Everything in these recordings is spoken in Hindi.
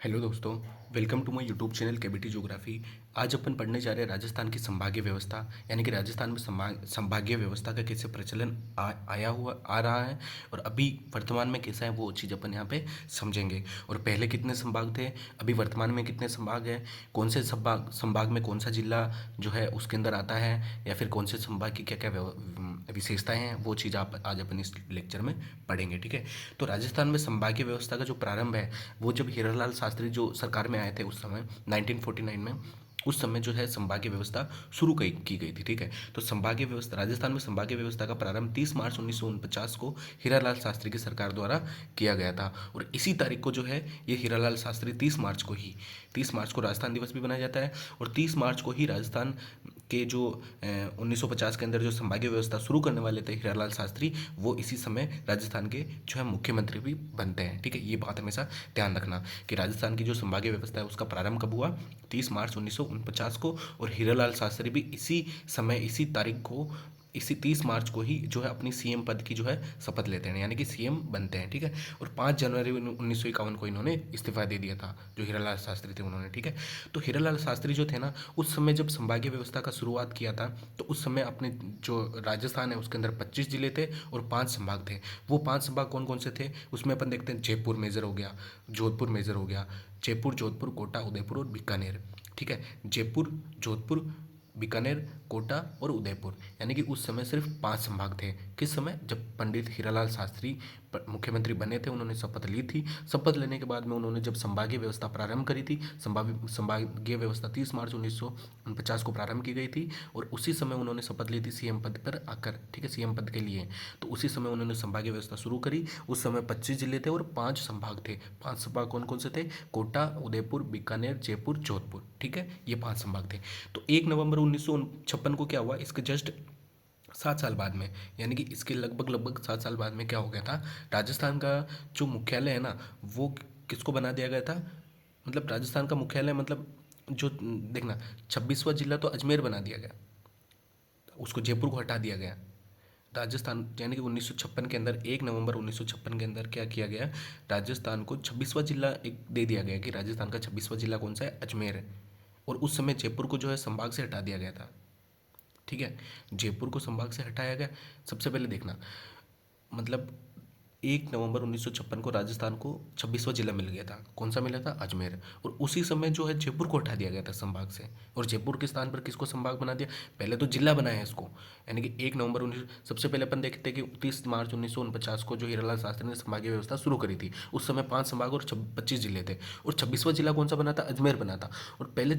हेलो दोस्तों, welcome to my YouTube channel KBT geography. आज अपन पढ़ने जा रहे हैं राजस्थान की संभागीय व्यवस्था, यानी कि राजस्थान में संभागीय व्यवस्था का कैसे प्रचलन आया हुआ आ रहा है और अभी वर्तमान में कैसा है वो चीज़ अपन यहाँ पे समझेंगे। और पहले कितने संभाग थे, अभी वर्तमान में कितने संभाग हैं, कौन से संभाग में कौन सा जिला जो है उसके अंदर आता है, या फिर कौन से संभाग की क्या क्या विशेषताएं हैं, वो चीज़ आप आज अपन इस लेक्चर में पढ़ेंगे। ठीक है, तो राजस्थान में संभागीय व्यवस्था का जो प्रारंभ है वो जब हीरालाल शास्त्री जो सरकार में आए थे उस समय 1949 में, उस समय जो है संभागीय व्यवस्था शुरू की गई थी। ठीक है, तो संभागीय व्यवस्था राजस्थान में संभागीय व्यवस्था का प्रारंभ 30 मार्च 1949 को हीरालाल शास्त्री की सरकार द्वारा किया गया था। और इसी तारीख को जो है ये हीरालाल शास्त्री 30 मार्च को राजस्थान दिवस भी मनाया जाता है। और 30 मार्च को ही राजस्थान के जो 1950 के अंदर जो संभागीय व्यवस्था शुरू करने वाले थे हीरालाल शास्त्री, वो इसी समय राजस्थान के जो है मुख्यमंत्री भी बनते हैं। ठीक है, ये बात हमेशा ध्यान रखना कि राजस्थान की जो संभागीय व्यवस्था है उसका प्रारंभ कब हुआ, 30 मार्च 1949 को। और हीरालाल शास्त्री भी इसी समय इसी तारीख को इसी 30 मार्च को ही जो है अपनी सीएम पद की जो है शपथ लेते हैं, यानी कि सीएम बनते हैं। ठीक है, और 5 जनवरी 1951 को इन्होंने इस्तीफा दे दिया था, जो हीरालाल शास्त्री थे उन्होंने। ठीक है, तो हीरालाल शास्त्री जो थे ना, उस समय जब संभागीय व्यवस्था का शुरुआत किया था तो उस समय अपने जो राजस्थान है उसके अंदर 25 जिले थे और 5 संभाग थे। वो 5 संभाग कौन कौन से थे उसमें अपन देखते हैं। जयपुर मेजर हो गया, जोधपुर मेजर हो गया, जयपुर, जोधपुर, कोटा, उदयपुर और बीकानेर। ठीक है, जयपुर, जोधपुर, बीकानेर, कोटा और उदयपुर, यानी कि उस समय सिर्फ 5 संभाग थे। किस समय, जब पंडित हीरालाल शास्त्री मुख्यमंत्री बने थे, उन्होंने शपथ ली थी। शपथ लेने के बाद में उन्होंने जब संभागीय व्यवस्था प्रारंभ करी थी, संभागीय व्यवस्था 30 मार्च 1949 को प्रारंभ की गई थी। और उसी समय उन्होंने शपथ ली थी सीएम पद पर आकर। ठीक है, सीएम पद के लिए, तो उसी समय उन्होंने संभागीय व्यवस्था शुरू करी। उस समय 25 जिले थे और 5 संभाग थे। 5 संभाग कौन कौन से थे, कोटा, उदयपुर, बीकानेर, जयपुर, जोधपुर। ठीक है, ये 5 संभाग थे। तो 1 नवंबर 1956 को क्या हुआ, इसके जस्ट 7 साल बाद में, यानी कि इसके लगभग 7 साल बाद में क्या हो गया था, राजस्थान का जो मुख्यालय है ना, वो किसको बना दिया गया था। मतलब राजस्थान का मुख्यालय, मतलब जो देखना, 26वां जिला तो अजमेर बना दिया गया, उसको जयपुर को हटा दिया गया। राजस्थान यानी कि 1956 के अंदर, 1 नवंबर 1956 के अंदर क्या किया गया, राजस्थान को 26वां जिला एक दे दिया गया कि राजस्थान का 26वां जिला कौन सा है, अजमेर है। और उस समय जयपुर को जो है संभाग से हटा दिया गया था। ठीक है, जयपुर को संभाग से हटाया गया। सबसे पहले देखना, मतलब 1 नवंबर 1956 को राजस्थान को 26वां जिला मिल गया था। कौन सा मिला था, अजमेर। और उसी समय जो है जयपुर को हटा दिया गया था संभाग से, और जयपुर के स्थान पर किसको संभाग बना दिया, पहले तो जिला बनाया इसको, यानी कि 1 नवंबर 19, सबसे पहले अपन देखते हैं कि 30 मार्च 1949 को जो हीरालाल शास्त्री ने संभागीय व्यवस्था शुरू करी थी, उस समय 5 संभाग और 25 जिले थे। और 26वां जिला कौन सा बना था, अजमेर बना था। और पहले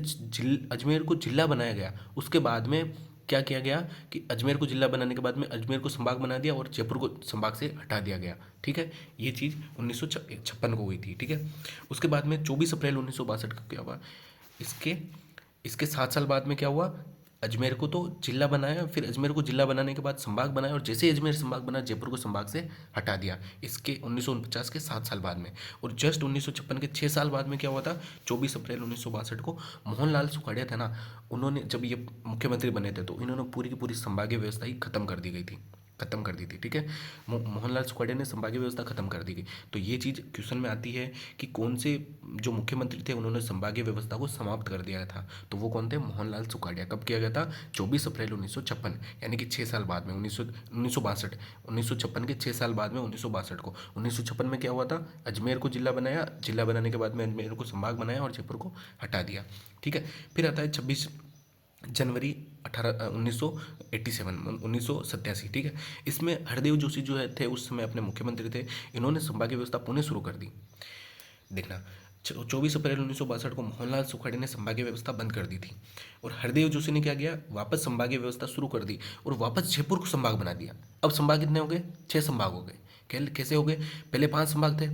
अजमेर को जिला बनाया गया, उसके बाद में क्या किया गया कि अजमेर को जिला बनाने के बाद में अजमेर को संभाग बना दिया और जयपुर को संभाग से हटा दिया गया। ठीक है, ये चीज़ 1956 को हुई थी। ठीक है, उसके बाद में 24 अप्रैल 1962 को क्या हुआ, इसके इसके 7 साल बाद में क्या हुआ, अजमेर को तो जिला बनाया, फिर अजमेर को जिला बनाने के बाद संभाग बनाया, और जैसे ही अजमेर संभाग बना जयपुर को संभाग से हटा दिया, इसके 1949 के 7 साल बाद में। और जस्ट 1956 के 6 साल बाद में क्या हुआ था, 24 अप्रैल 1962 को मोहनलाल सुखाड़िया था ना, उन्होंने जब ये मुख्यमंत्री बने थे तो इन्होंने पूरी की पूरी संभागीय व्यवस्था ही खत्म कर दी थी। ठीक है, मोहनलाल सुखाड़िया ने संभागीय व्यवस्था खत्म कर दी थी। तो ये चीज़ क्वेश्चन में आती है कि कौन से जो मुख्यमंत्री थे उन्होंने संभागीय व्यवस्था को समाप्त कर दिया था, तो वो कौन थे, मोहनलाल सुखाड़िया। कब किया गया था, 24 अप्रैल 1956, यानी कि 6 साल बाद में, 1956 के 6 साल बाद में 1962 को। 1956 में क्या हुआ था, अजमेर को जिला बनाया, जिला बनाने के बाद में अजमेर को संभाग बनाया और जयपुर को हटा दिया। ठीक है, फिर आता है 26 जनवरी 1987। ठीक है, इसमें हरदेव जोशी जो है थे उस समय अपने मुख्यमंत्री थे, इन्होंने संभागीय व्यवस्था पुनः शुरू कर दी। देखना, 24 अप्रैल 1962 को मोहनलाल सुखाड़िया ने संभागीय व्यवस्था बंद कर दी थी, और हरदेव जोशी ने क्या किया, वापस संभागीय व्यवस्था शुरू कर दी और वापस जयपुर को संभाग बना दिया। अब संभाग कितने हो गए, 6 संभाग हो गए। कैसे हो गए, पहले 5 संभाग थे,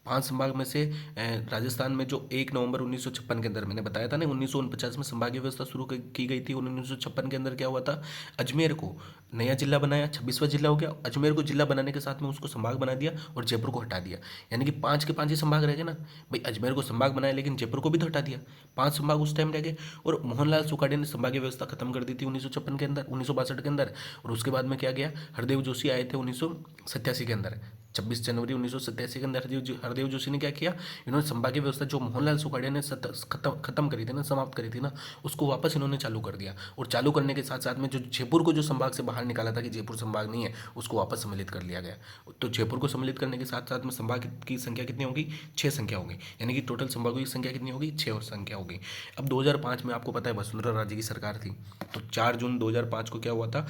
5 संभाग में से राजस्थान में जो 1 नवंबर 1956 के अंदर मैंने बताया था ना, 1949 में संभागीय व्यवस्था शुरू की गई थी। 1956 के अंदर क्या हुआ था, अजमेर को नया जिला बनाया, 26वां जिला हो गया। अजमेर को जिला बनाने के साथ में उसको संभाग बना दिया और जयपुर को हटा दिया, यानी कि 5 के 5 ही संभाग रह गए ना भाई। अजमेर को संभाग बनाया लेकिन जयपुर को भी तो हटा दिया, 5 संभाग उस टाइम रह गए। और मोहनलाल सुखाड़िया ने संभागीय व्यवस्था खत्म कर दी थी 1956 के अंदर, 1962 के अंदर। और उसके बाद में क्या गया, हरदेव जोशी आए थे 1987 के अंदर, 26 जनवरी 1987 के अंदर हरदेव जोशी ने क्या किया, इन्होंने संभागीय व्यवस्था जो मोहनलाल सुखाड़िया ने खत्म करी थी ना, समाप्त करी थी ना, उसको वापस इन्होंने चालू कर दिया। और चालू करने के साथ साथ में जो जयपुर को जो संभाग से बाहर निकाला था कि जयपुर संभाग नहीं है, उसको वापस सम्मिलित कर लिया गया। तो जयपुर को सम्मिलित करने के साथ साथ में संभाग की संख्या कितनी होगी, 6 संख्या होगी, यानी कि टोटल संभागों की संख्या कितनी होगी, 6 और संख्या होगी। अब 2005 में आपको पता है वसुंधरा राजे की सरकार थी, तो 4 जून 2005 को क्या हुआ था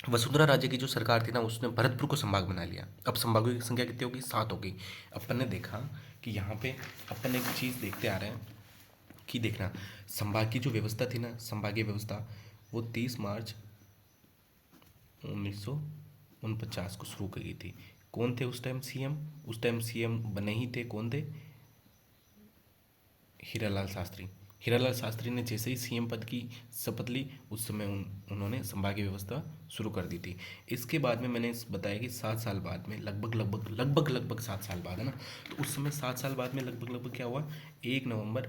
वसुंधरा राजे की जो सरकार थी ना, उसने भरतपुर को संभाग बना लिया। अब संभागों की संख्या कितनी होगी, 7 होगी। अपन ने देखा कि यहाँ पे अपन एक चीज़ देखते आ रहे हैं कि देखना, संभाग की जो व्यवस्था थी ना, संभागीय व्यवस्था, वो 30 मार्च 1949 को शुरू की गई थी। कौन थे उस टाइम सीएम, उस टाइम सीएम बने ही थे, कौन थे, हीरालाल शास्त्री। हीरालाल शास्त्री ने जैसे ही सीएम पद की शपथ ली, उस समय उन्होंने संभागीय व्यवस्था शुरू कर दी थी। इसके बाद में मैंने बताया कि 7 साल बाद में, लगभग 7 साल बाद, है ना, तो उस समय 7 साल बाद में लगभग क्या हुआ, 1 नवंबर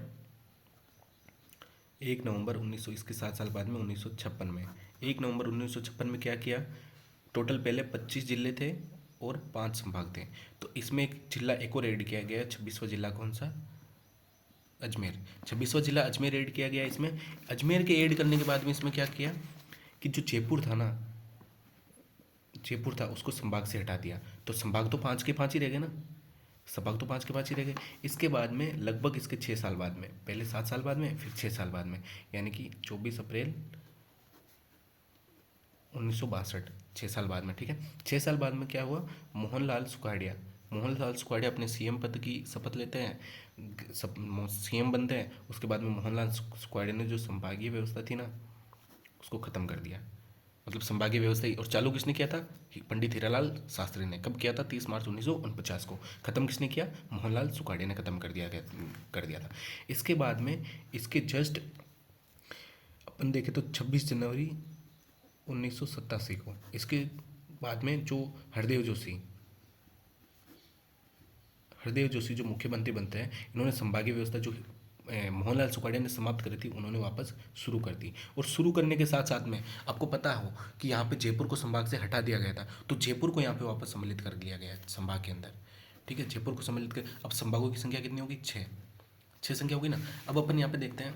1900, इसके 7 साल बाद में 1956 में, 1 नवंबर 1956 में क्या किया, टोटल पहले 25 जिले थे और 5 संभाग थे। तो इसमें एक जिला एक और ऐड किया गया, 26वां जिला कौन सा, अजमेर। 26वां जिला अजमेर ऐड किया गया इसमें। अजमेर के ऐड करने के बाद में इसमें क्या किया कि जो जयपुर था ना, जयपुर था, उसको संभाग से हटा दिया। तो संभाग तो 5 के 5 ही रह गए ना, संभाग तो 5 के 5 ही रह गए। इसके बाद में लगभग इसके 6 साल बाद में, पहले 7 साल बाद में, फिर 6 साल बाद में, यानी कि 24 अप्रैल 1962, 6 साल बाद में, ठीक है। 6 साल बाद में क्या हुआ, मोहनलाल सुखाड़िया अपने सीएम पद की शपथ लेते हैं, सब सीएम बनते हैं। उसके बाद में मोहनलाल सुखाड़िया ने जो संभागीय व्यवस्था थी ना, उसको ख़त्म कर दिया। मतलब संभागीय व्यवस्था ही, और चालू किसने किया था, पंडित हीरालाल शास्त्री ने। कब किया था, 30 मार्च 1949 को। ख़त्म किसने किया, मोहनलाल सुखाड़िया ने ख़त्म कर दिया था। इसके बाद में इसके जस्ट अपन देखें तो 26 जनवरी 1987 को, इसके बाद में जो हरदेव जोशी जो मुख्यमंत्री बनते हैं, इन्होंने संभागीय व्यवस्था जो मोहनलाल सुखाड़िया ने समाप्त करी थी, उन्होंने वापस शुरू कर दी। और शुरू करने के साथ साथ में आपको पता हो कि यहाँ पे जयपुर को संभाग से हटा दिया गया था, तो जयपुर को यहाँ पे वापस सम्मिलित कर लिया गया संभाग के अंदर, ठीक है। जयपुर को सम्मिलित कर, अब संभागों की संख्या कितनी होगी, 6 संख्या होगी ना। अब अपन यहाँ पे देखते हैं,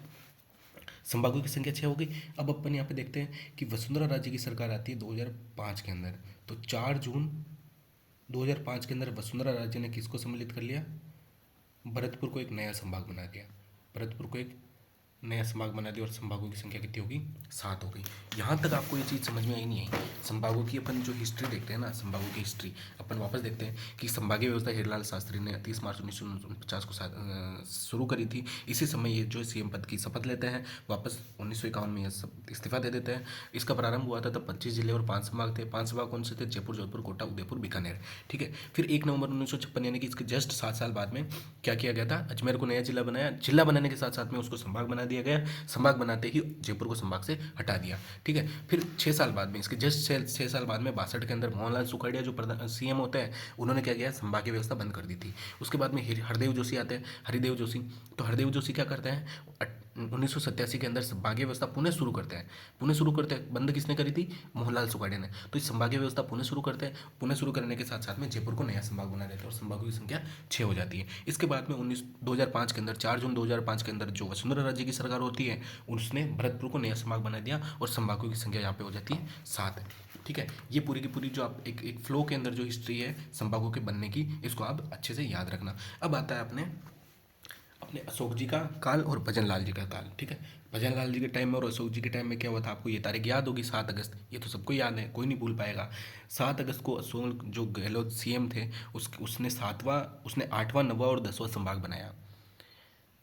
संभागों की संख्या 6 होगी। अब अपन यहाँ पे देखते हैं कि वसुंधरा राजे की सरकार आती है 2005 के अंदर। तो 4 जून 2005 के अंदर वसुंधरा राजे ने किसको सम्मिलित कर लिया, भरतपुर को एक नया संभाग बना दिया। भरतपुर को एक नया संभाग बना दिया और संभागों की संख्या कितनी होगी, 7 हो गई। यहाँ तक आपको ये चीज़ समझ में आई नहीं आई। संभागों की अपन जो हिस्ट्री देखते हैं ना, संभागों की हिस्ट्री अपन वापस देखते हैं कि संभागीय व्यवस्था हीरालाल शास्त्री ने 30 मार्च 1949 को शुरू करी थी। इसी समय ये जो सीएम पद की शपथ लेते हैं, वापस 1951 में ये सब इस्तीफा दे देते हैं। इसका प्रारंभ हुआ था तब 25 जिले और 5 संभाग थे। 5 संभाग कौन से थे, जयपुर, जोधपुर, कोटा, उदयपुर, बीकानेर, ठीक है। फिर 1 नवंबर 1956 यानी कि इसके जस्ट 7 साल बाद में क्या किया गया था, अजमेर को नया जिला बनाया। जिला बनाने के साथ साथ में उसको संभाग बना दिया गया। संभाग बनाते ही जयपुर को संभाग से हटा दिया, ठीक है। फिर 6 साल बाद में, इसके जस्ट 6 साल बाद में 62 के अंदर मोहनलाल सुखाड़िया जो सीएम होते हैं, उन्होंने क्या किया, संभागीय व्यवस्था बंद कर दी थी। उसके बाद में हरदेव जोशी आते हैं, हरिदेव जोशी। तो हरदेव जोशी क्या करते हैं, 1987 के अंदर संभागीय व्यवस्था पुनः शुरू करते हैं। बंद किसने करी थी, मोहनलाल सुखाड़िया ने। तो इस संभागीय व्यवस्था पुनः शुरू करते हैं। पुनः शुरू करने के साथ साथ में जयपुर को नया संभाग बना देते हैं और संभागों की संख्या 6 हो जाती है। इसके बाद में 2005 के अंदर, 4 जून 2005 के अंदर जो वसुंधरा राजे की सरकार होती है, उसने भरतपुर को नया संभाग बना दिया और संभागों की संख्या यहाँ पे हो जाती है 7, ठीक है। ये पूरी की पूरी जो आप एक फ्लो के अंदर जो हिस्ट्री है संभागों के बनने की, इसको आप अच्छे से याद रखना। अब आता है अपने अशोक जी का काल और भजन लाल जी का काल, ठीक है। भजन लाल जी के टाइम में और अशोक जी के टाइम में क्या हुआ था, आपको ये तारीख याद होगी, 7 अगस्त। ये तो सबको याद है, कोई नहीं भूल पाएगा। 7 अगस्त को अशोक जो गहलोत सीएम थे, उसने 8वां 9वां और 10वां संभाग बनाया।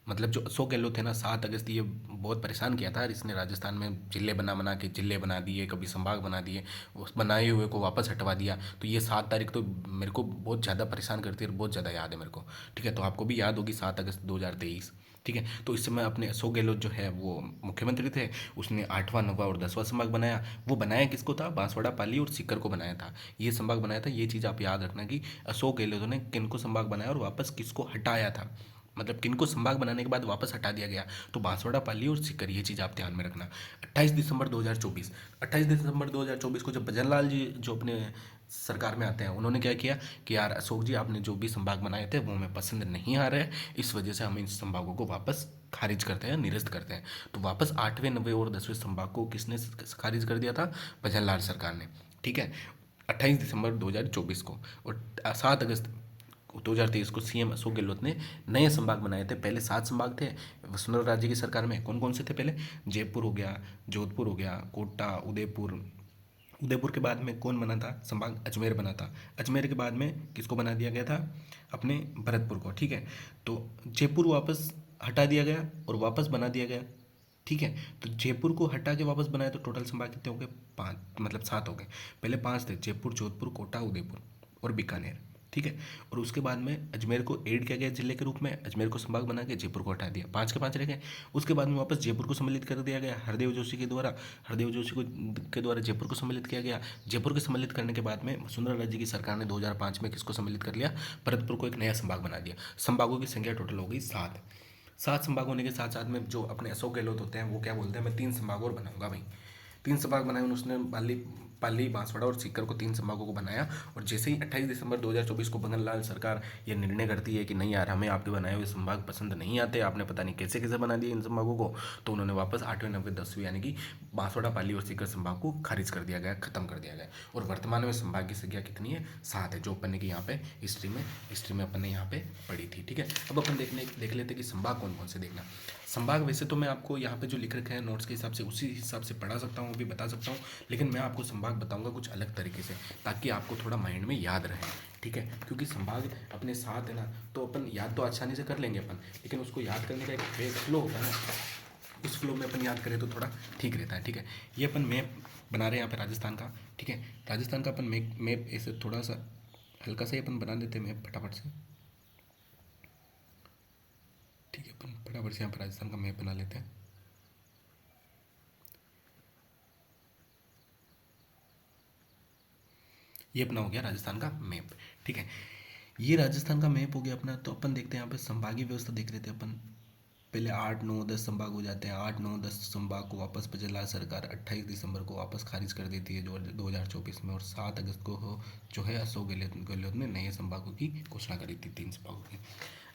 मतलब जो अशोक गहलोत थे ना, 7 अगस्त, ये बहुत परेशान किया था। इसने राजस्थान में जिले बना के जिले बना दिए, कभी संभाग बना दिए, उस बनाए हुए को वापस हटवा दिया। तो ये 7 तारीख तो मेरे को बहुत ज़्यादा परेशान करती है और बहुत ज़्यादा याद है मेरे को, ठीक है। तो आपको भी याद होगी 7 अगस्त 2023, ठीक है। तो इस समय अपने अशोक गहलोत जो है वो मुख्यमंत्री थे। उसने 8वां 9वां और 10वां संभाग बनाया। वो बनाया किसको था, बांसवाड़ा, पाली और सीकर को बनाया था। ये संभाग बनाया था। ये चीज़ आप याद रखना कि अशोक गहलोत ने किनको संभाग बनाया और वापस किसको हटाया था। मतलब किनको संभाग बनाने के बाद वापस हटा दिया गया, तो बांसवाड़ा, पाली और सीकर, ये चीज़ आप ध्यान में रखना। 28 दिसंबर 2024 को जब भजनलाल जी जो अपने सरकार में आते हैं, उन्होंने क्या किया कि यार अशोक जी, आपने जो भी संभाग बनाए थे वो हमें पसंद नहीं आ रहे हैं, इस वजह से हम इन संभागों को वापस खारिज करते हैं, निरस्त करते हैं। तो वापस 8वें, 9वें और 10वें संभाग को किसने खारिज कर दिया था? भजनलाल सरकार ने। ठीक है, 28 दिसंबर 2024 को। और 7 अगस्त 2023 को सीएम अशोक गहलोत ने नए संभाग बनाए थे। पहले 7 संभाग थे वसुंधरा राजे की सरकार में। कौन कौन से थे पहले? जयपुर हो गया, जोधपुर हो गया, कोटा, उदयपुर। उदयपुर के बाद में कौन बना था संभाग? अजमेर बना था। अजमेर के बाद में किसको बना दिया गया था? अपने भरतपुर को। ठीक है, तो जयपुर वापस हटा दिया गया और वापस बना दिया गया। ठीक है, तो जयपुर को हटा के वापस बनाया तो टोटल संभाग कितने हो गए? 5, मतलब 7 हो गए। पहले 5 थे, जयपुर, जोधपुर, कोटा, उदयपुर और बीकानेर। ठीक है, और उसके बाद में अजमेर को ऐड किया गया जिले के रूप में, अजमेर को संभाग बना के जयपुर को हटा दिया, 5 के 5 रह गए। उसके बाद में वापस जयपुर को सम्मिलित कर दिया गया हरदेव जोशी के द्वारा। हरदेव जोशी को के द्वारा जयपुर को सम्मिलित किया गया। जयपुर को सम्मिलित करने के बाद में वसुंधरा राजे की सरकार ने 2005 में किसको सम्मिलित कर लिया? भरतपुर को एक नया संभाग बना दिया। संभागों की संख्या टोटल हो गई 7। 7 संभाग होने के साथ साथ में जो अपने अशोक गहलोत होते हैं वो क्या बोलते हैं? मैं 3 संभाग और बनाऊंगा भाई। 3 संभाग बनाए उसने, पाली, बांसवाड़ा और सीकर को 3 संभागों को बनाया। और जैसे ही 28 दिसंबर 2024 को भगनलाल सरकार ये निर्णय करती है कि नहीं यार, हमें आपके बनाए हुए संभाग पसंद नहीं आते, आपने पता नहीं कैसे कैसे बना दिए इन संभागों को, तो उन्होंने वापस 8वें, 9वें, 10वें यानी कि बांसवाड़ा, पाली और सीकर संभाग को खारिज कर दिया गया, खत्म कर दिया गया। और वर्तमान में संभाग की संख्या कितनी है? 7 है, जो अपन ने कि यहाँ पे हिस्ट्री में अपन ने यहाँ पे पढ़ी थी। ठीक है, अब अपन देख लेते कि संभाग कौन कौन से देखना। संभाग वैसे तो मैं आपको यहाँ पे जो लिख रखे हैं नोट्स के हिसाब से उसी हिसाब से पढ़ा सकता हूँ, भी बता सकता हूँ, लेकिन मैं आपको संभाग बताऊँगा कुछ अलग तरीके से, ताकि आपको थोड़ा माइंड में याद रहे। ठीक है, क्योंकि संभाग अपने साथ है ना, तो अपन याद तो आसानी से कर लेंगे अपन, लेकिन उसको याद करने का एक फ्लो होता है ना, उस फ्लो में अपन याद करें तो थोड़ा ठीक रहता है। ठीक है, ये अपन मैप बना रहे हैं यहाँ पे राजस्थान का। ठीक है, राजस्थान का अपन मैप ऐसे थोड़ा सा हल्का सा ही अपन बना देते हैं मैप फटाफट से। ठीक है, अपन फटाफट से यहाँ पर राजस्थान का मैप बना लेते हैं। ये अपना हो गया राजस्थान का मैप। ठीक है, ये राजस्थान का मैप हो गया अपना। तो अपन देखते हैं यहाँ पे संभागीय व्यवस्था देख रहे थे अपन। पहले 8, 9, 10 संभाग हो जाते हैं। 8, 9, 10 संभाग को वापस भजनलाल सरकार 28 दिसंबर को वापस खारिज कर देती है जो 2024 में। और 7 अगस्त को जो है अशोक गहलोत ने नए संभागों की घोषणा करी थी, 3 संभागों की।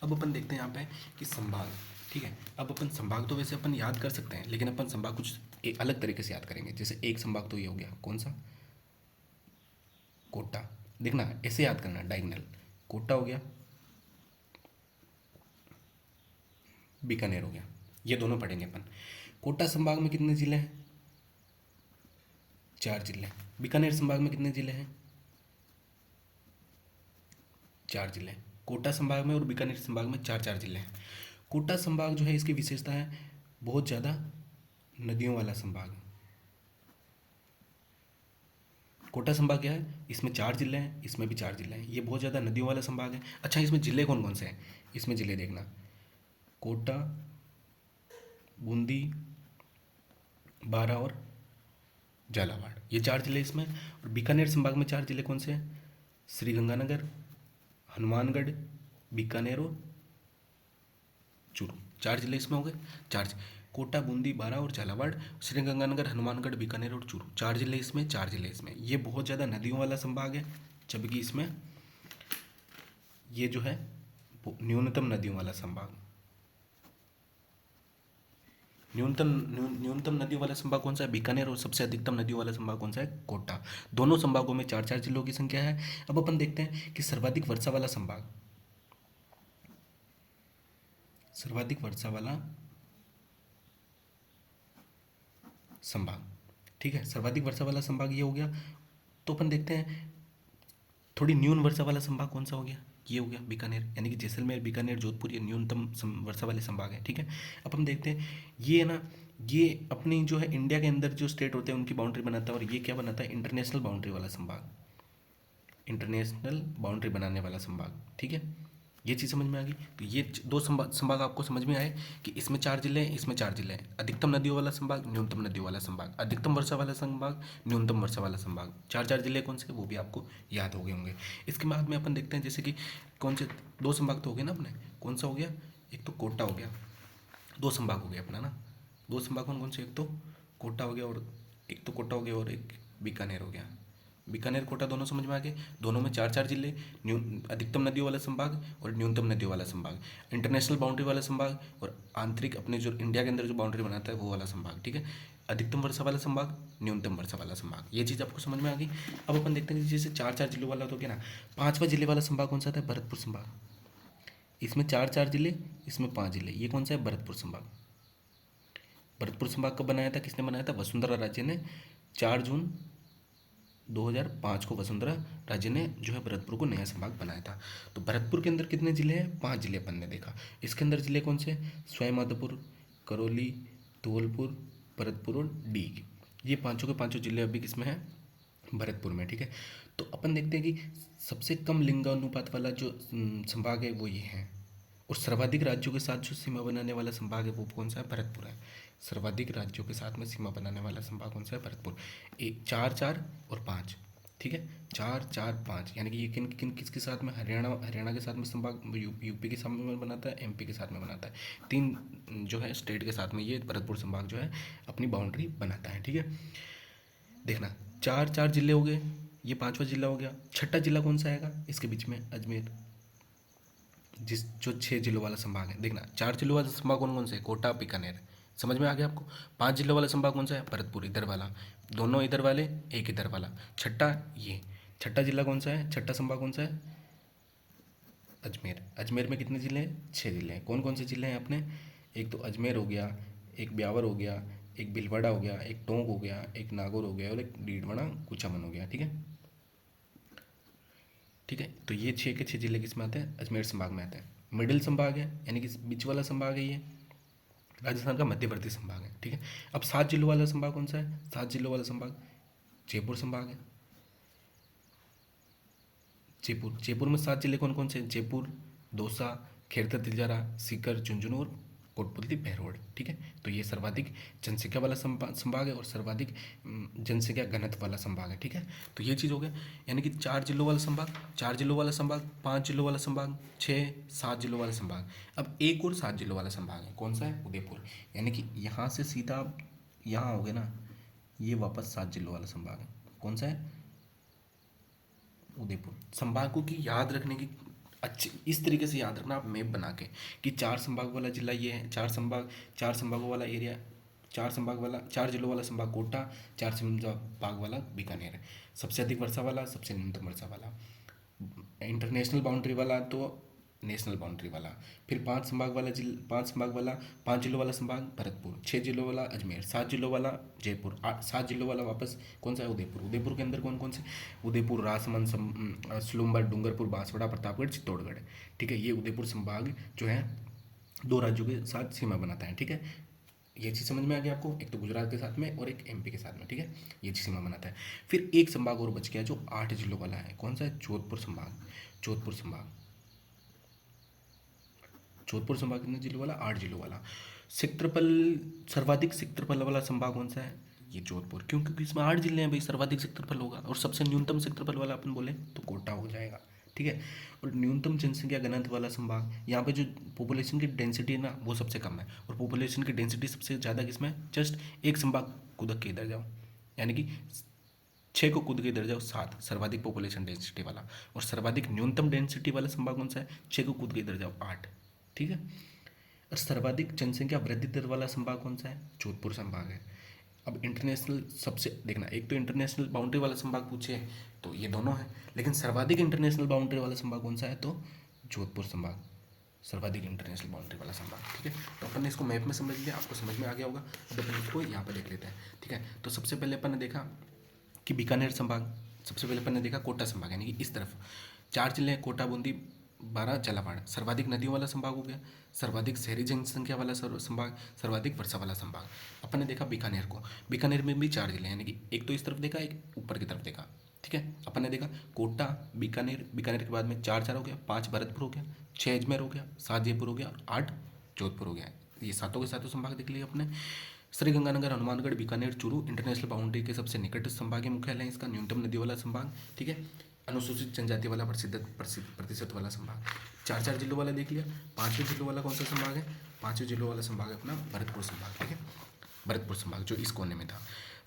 अब अपन देखते हैं यहाँ पे कि संभाग। ठीक है, अब अपन संभाग तो वैसे अपन याद कर सकते हैं, लेकिन अपन संभाग कुछ एक अलग तरीके से याद करेंगे। जैसे एक संभाग तो ये हो गया, कौन सा? कोटा। देखना ऐसे याद करना, डायगनल। कोटा हो गया, बीकानेर हो गया, ये दोनों पढ़ेंगे अपन। कोटा संभाग में कितने जिले हैं? 4 जिले। बीकानेर संभाग में कितने जिले हैं? 4 जिले। कोटा संभाग में और बीकानेर संभाग में 4 जिले हैं। कोटा संभाग जो है इसकी विशेषता है बहुत ज़्यादा नदियों वाला संभाग। कोटा संभाग क्या है? इसमें 4 जिले हैं, इसमें भी 4 जिले हैं। ये बहुत ज़्यादा नदियों वाला संभाग है। अच्छा, इसमें जिले कौन कौन से हैं? इसमें जिले देखना, कोटा, बूंदी, बारा और झालावाड़, ये 4 जिले इसमें। और बीकानेर संभाग में 4 जिले कौन से हैं? श्रीगंगानगर, हनुमानगढ़, बीकानेर और चूरू, 4 जिले इसमें हो गए। 4 कोटा, बूंदी, बारा और झालावाड़, श्रीगंगानगर, हनुमानगढ़, बीकानेर और चूरू, 4 जिले इसमें, 4 जिले इसमें। ये बहुत ज़्यादा नदियों वाला संभाग है, जबकि इसमें ये जो है न्यूनतम नदियों वाला संभाग। न्यूनतम नदियों वाला संभाग कौन सा है? बीकानेर। और सबसे अधिकतम नदियों वाला संभाग कौन सा है? कोटा। दोनों संभागों में 4 जिलों की संख्या है। अब अपन देखते हैं कि सर्वाधिक वर्षा वाला संभाग। सर्वाधिक वर्षा वाला संभाग, ठीक है, सर्वाधिक वर्षा वाला संभाग ये हो गया। तो अपन देखते हैं थोड़ी न्यून वर्षा वाला संभाग कौन सा हो गया? ये हो गया बीकानेर, यानी कि जैसलमेर, बीकानेर, जोधपुर, ये न्यूनतम वर्षा वाले संभाग है। ठीक है, अब हम देखते हैं ये ना, ये अपनी जो है इंडिया के अंदर जो स्टेट होते हैं उनकी बाउंड्री बनाता है। और ये क्या बनाता है? इंटरनेशनल बाउंड्री वाला संभाग, इंटरनेशनल बाउंड्री बनाने वाला संभाग। ठीक है, ये चीज़ समझ में आ गई। तो ये दो संभाग आपको समझ में आए कि इसमें 4 जिले हैं, इसमें 4 जिले हैं। अधिकतम नदियों वाला संभाग, न्यूनतम नदियों वाला संभाग, अधिकतम वर्षा वाला संभाग, न्यूनतम वर्षा वाला संभाग, 4 जिले कौन से वो भी आपको याद हो गए होंगे। इसके बाद में अपन देखते हैं जैसे कि कौन से 2 संभाग तो हो गए ना अपने, कौन सा हो गया? एक तो कोटा हो गया, दो संभाग हो गए अपना ना, दो संभाग कौन कौन से, एक तो कोटा हो गया और एक तो कोटा हो गया और एक बीकानेर हो गया। बीकानेर कोटा दोनों समझ में आ गए। दोनों में चार चार जिले, न्यू अधिकतम नदियों वाला संभाग और न्यूनतम नदियों वाला संभाग, इंटरनेशनल बाउंड्री वाला संभाग और आंतरिक अपने जो इंडिया के अंदर जो बाउंड्री बनाता है वो वाला संभाग, ठीक है। अधिकतम वर्षा वाला संभाग, न्यूनतम वर्षा वाला संभाग, ये चीज़ आपको समझ में आ गई। अब अपन देखते हैं कि जैसे चार चार जिलों वाला तो क्या ना, पांचवा जिले वाला संभाग कौन सा था, भरतपुर संभाग। इसमें चार चार जिले, इसमें पांच जिले, ये कौन सा है, भरतपुर संभाग। भरतपुर संभाग कब बनाया था, किसने बनाया था, वसुंधरा राजे ने 4 जून 2005 को वसुंधरा राजे ने जो है भरतपुर को नया संभाग बनाया था। तो भरतपुर के अंदर कितने जिले हैं, 5 जिले अपन ने देखा। इसके अंदर जिले कौन से, सवाईमाधोपुर, करौली, धौलपुर, भरतपुर और डीग, ये पांचों के पांचों जिले अभी किसमें हैं, भरतपुर में, ठीक है। तो अपन देखते हैं कि सबसे कम लिंगानुपात वाला जो संभाग है वो ये है, और सर्वाधिक राज्यों के साथ जो सीमा बनाने वाला संभाग है वो कौन सा है, भरतपुर है। सर्वाधिक राज्यों के साथ में सीमा बनाने वाला संभाग कौन सा है, भरतपुर। एक, चार चार और पाँच, ठीक है, चार चार पाँच, यानी कि ये किन किन किसके साथ में, हरियाणा के साथ में संभाग, यूपी के साथ में बनाता है, एमपी के साथ में बनाता है, तीन जो है स्टेट के साथ में ये भरतपुर संभाग जो है अपनी बाउंड्री बनाता है, ठीक है। देखना, चार चार जिले हो गए, ये पांचवा जिला हो गया। छठा जिला कौन सा आएगा इसके बीच में, अजमेर, जिस जो 6 जिलों वाला संभाग है। देखना, 4 जिलों वाला संभाग कौन कौन से, कोटा, बीकानेर, समझ में आ गया आपको। 5 जिलों वाला संभाग कौन सा है, भरतपुर, इधर वाला, दोनों इधर वाले, एक इधर वाला। छठा ये, छठा जिला कौन सा है, छठा संभाग कौन सा है, अजमेर। अजमेर में कितने जिले हैं, 6 जिले हैं। कौन कौन से जिले हैं अपने, एक तो अजमेर हो गया, एक ब्यावर हो गया, एक भीलवाड़ा हो गया, एक टोंक हो गया, एक नागौर हो गया और एक डीडवाना कुचामन हो गया, ठीक है। ठीक है, तो ये 6 के 6 जिले किस में आते हैं, अजमेर संभाग में आते हैं। मिडिल संभाग है, यानी कि बीच वाला संभाग है ये, राजस्थान का मध्यवर्ती संभाग है, ठीक है। अब 7 जिलों वाला संभाग कौन सा है, 7 जिलों वाला संभाग जयपुर संभाग है। जयपुर, जयपुर में 7 जिले कौन कौन से, जयपुर, दौसा, खेरतर तिलजारा, सीकर, झुंझुनू और कोटपुतली बहरोड, ठीक है। तो ये सर्वाधिक जनसंख्या वाला संभाग है और सर्वाधिक जनसंख्या घनत्व वाला संभाग है, ठीक है। तो ये चीज़ हो गया, यानी कि 4 जिलों वाला संभाग, 4 जिलों वाला संभाग, 5 जिलों वाला संभाग, 6 7 जिलों वाला संभाग। अब एक और 7 जिलों वाला संभाग है, कौन सा है, उदयपुर, यानी कि यहाँ से सीधा आप यहाँ हो गए ना, ये वापस 7 जिलों वाला संभाग है, कौन सा है, उदयपुर। संभागों की याद रखने की अच्छी इस तरीके से याद रखना आप मैप बना के, कि 4 संभाग वाला जिला ये है, 4 संभाग, 4 संभागों वाला एरिया, 4 संभाग वाला, 4 जिलों वाला संभाग कोटा, 4 संभाग वाला बीकानेर है। सबसे अधिक वर्षा वाला, सबसे न्यूनतम वर्षा वाला, इंटरनेशनल बाउंड्री वाला तो नेशनल बाउंड्री वाला। फिर 5 संभाग वाला 5 संभाग वाला, 5 जिलों वाला संभाग भरतपुर, 6 जिलों वाला अजमेर, 7 जिलों वाला जयपुर, 7 जिलों वाला वापस कौन सा है, उदयपुर। उदयपुर के अंदर कौन कौन से, उदयपुर, राजसमंद, सुलूम्बर, डूंगरपुर, बांसवाड़ा, प्रतापगढ़, चित्तौड़गढ़, ठीक है। ये उदयपुर संभाग जो है 2 राज्यों के साथ सीमा बनाता है, ठीक है। ये चीज़ समझ में आ गया आपको, एक तो गुजरात के साथ में और एक एमपी के साथ में, ठीक है। ये चीज़ सीमा बनाता है। फिर एक संभाग और बच गया जो 8 जिलों वाला है, कौन सा है, जोधपुर संभाग। जोधपुर संभाग, जोधपुर संभाग कितने जिलों वाला, 8 जिलों वाला। क्षेत्रफल, सर्वाधिक क्षेत्रफल वाला संभाग कौन सा है, ये जोधपुर, क्यों, क्योंकि इसमें 8 जिले हैं भाई, सर्वाधिक क्षेत्रफल होगा। और सबसे न्यूनतम क्षेत्रफल वाला अपन बोले तो कोटा हो जाएगा, ठीक है। और न्यूनतम जनसंख्या घनत्व वाला संभाग, यहाँ पे जो पॉपुलेशन की डेंसिटी है ना वो सबसे कम है, और पॉपुलेशन की डेंसिटी सबसे ज़्यादा किसमें, जस्ट एक संभाग कूदक के इधर जाओ, यानी कि 6 को कूद के इधर जाओ, 7 सर्वाधिक पॉपुलेशन डेंसिटी वाला। और सर्वाधिक न्यूनतम डेंसिटी वाला संभाग कौन सा है, 6 को कूद के इधर जाओ, 8, ठीक है। और सर्वाधिक जनसंख्या वृद्धि दर वाला संभाग कौन सा है, जोधपुर संभाग है। अब इंटरनेशनल सबसे देखना, एक तो इंटरनेशनल बाउंड्री वाला संभाग पूछे तो ये दोनों है, लेकिन सर्वाधिक इंटरनेशनल बाउंड्री वाला संभाग कौन सा है, तो जोधपुर संभाग, सर्वाधिक इंटरनेशनल बाउंड्री वाला संभाग, ठीक है। तो अपन ने इसको मैप में समझ लिया, आपको समझ में आ गया होगा। अब अपन इसको यहाँ पर देख लेते हैं, ठीक है। तो सबसे पहले अपन ने देखा कि बीकानेर संभाग, सबसे पहले अपन ने देखा कोटा संभाग, यानी कि इस तरफ 4 जिले हैं, कोटा, बूंदी, 12 झालावाड़। सर्वाधिक नदियों वाला संभाग हो गया, सर्वाधिक शहरी जनसंख्या वाला संभाग, सर्वाधिक वर्षा वाला संभाग। अपन ने देखा बीकानेर को, बीकानेर में भी 4 जिले, यानी कि एक तो इस तरफ देखा, एक ऊपर की तरफ देखा, ठीक है। अपन ने देखा कोटा, बीकानेर, बीकानेर के बाद में 4 4 हो गया, 5 भरतपुर हो गया, 6 अजमेर हो गया, 7 जयपुर हो गया और 8 जोधपुर हो गया। ये सातों के सातों संभाग देख लिए अपने। श्रीगंगानगर, हनुमानगढ़, बीकानेर, चूरू इंटरनेशनल बाउंड्री के सबसे निकट संभागीय मुख्यालय है इसका, न्यूनतम नदी वाला संभाग, ठीक है। अनुसूचित जनजाति वाला प्रतिशत वाला संभाग। चार चार जिलों वाला देख लिया। पांचवें जिलों वाला कौन सा संभाग है? पांचवें जिलों वाला संभाग है अपना भरतपुर संभाग। ठीक है, भरतपुर संभाग जो इस कोने में था।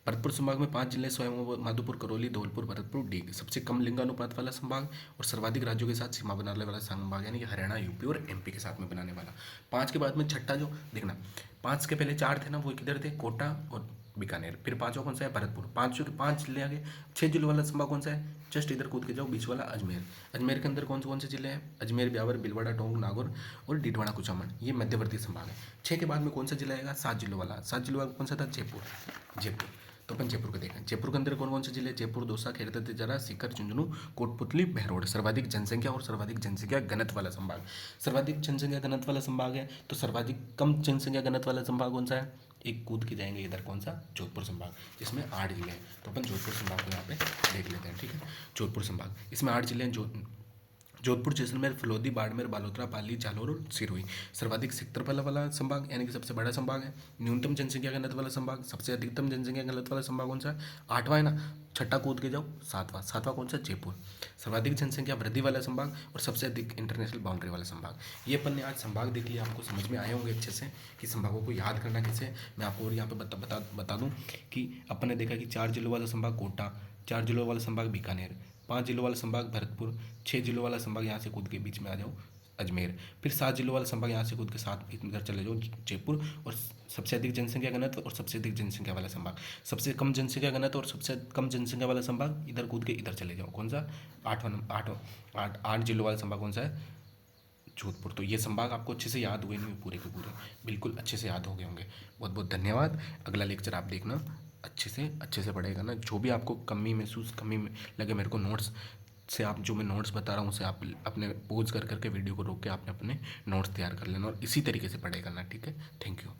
भरतपुर संभाग में 5 जिले स्वयं, माधोपुर, करौली, धौलपुर, भरतपुर, डीग। सबसे कम लिंगानुपात वाला संभाग और सर्वाधिक राज्यों के साथ सीमा बनाने वाला संभाग, यानी कि हरियाणा, यूपी और एमपी के साथ में बनाने वाला। 5 के बाद में छठा जो देखना, 5 के पहले 4 थे ना, वो किधर थे? कोटा और बीकानेर। फिर पांचवा कौन सा है? भरतपुर। पांचों के 5 जिले आ गए। 6 जिलों वाला संभाग कौन सा है? जस्ट इधर कूद के जाओ, बीच वाला अजमेर। अजमेर के अंदर कौन से जिले हैं? अजमेर, ब्यावर, भीलवाड़ा, टोंक, नागौर और डीडवाड़ा, कुचामन। ये मध्यवर्ती संभाग है। 6 के बाद में कौन सा जिला आएगा? 7 जिलों वाला। 7 जिलों वाला कौन सा था? जयपुर। जयपुर। तो अपन जयपुर को देखें। जयपुर के अंदर कौन कौन से जिले? जयपुर, दौसा, खेड़ा, तिजारा, सीकर, झुंझुनू, कोटपुतली, बहरोड। सर्वाधिक जनसंख्या और सर्वाधिक जनसंख्या घनत्व वाला संभाग। सर्वाधिक जनसंख्या घनत्व वाला संभाग है, तो सर्वाधिक कम जनसंख्या घनत्व वाला संभाग कौन सा है? एक कूद के जाएंगे इधर, कौन सा? जोधपुर संभाग, जिसमें 8 जिले हैं। तो अपन जोधपुर संभाग को यहाँ पे देख लेते हैं। ठीक है, जोधपुर संभाग, इसमें 8 जिले हैं। जोधपुर, जैसलमेर, फलोदी, बाड़मेर, बालोतरा, पाली, जालौर और सिरोही। सर्वाधिक क्षेत्रफल वाला संभाग, यानी कि सबसे बड़ा संभाग है। न्यूनतम जनसंख्या घनत्व वाला संभाग, सबसे अधिकतम जनसंख्या घनत्व वाला संभाग कौन सा है? 8वां है ना। छठा कूद के जाओ, 7वां। 7वां कौन सा? जयपुर। सर्वाधिक जनसंख्या वृद्धि वाला संभाग और सबसे अधिक इंटरनेशनल बाउंड्री वाला संभाग। ये अपन ने आज संभाग देख लिया, आपको समझ में आए होंगे अच्छे से कि संभागों को याद करना कैसे है। मैं आपको और यहाँ पे बता दूँ कि अपन ने देखा कि 4 जिलों वाला संभाग कोटा, 4 जिलों वाला संभाग बीकानेर, 5 जिलों वाला संभाग भरतपुर, 6 जिलों वाला संभाग यहाँ से कूद के बीच में आ जाओ अजमेर, फिर 7 जिलों वाला संभाग यहाँ से कूद के 7 इधर चले जाओ जयपुर, और सबसे अधिक जनसंख्या घनत्व और सबसे अधिक जनसंख्या वाला संभाग, सबसे कम जनसंख्या घनत्व और सबसे कम जनसंख्या वाला संभाग इधर कूद के इधर चले जाओ, कौन सा? 8 जिलों वाला संभाग कौन सा है? जोधपुर। तो ये संभाग आपको अच्छे से याद हुए नहीं पूरे के पूरे? बिल्कुल अच्छे से याद हो गए होंगे। बहुत बहुत धन्यवाद। अगला लेक्चर आप देखना अच्छे से पढ़ेगा ना। जो भी आपको कमी में लगे मेरे को नोट्स से, आप जो मैं नोट्स बता रहा हूँ उसे आप अपने पॉज कर करके वीडियो को रोक के आपने अपने नोट्स तैयार कर लेना और इसी तरीके से पढ़ेगा ना। ठीक है, थैंक यू।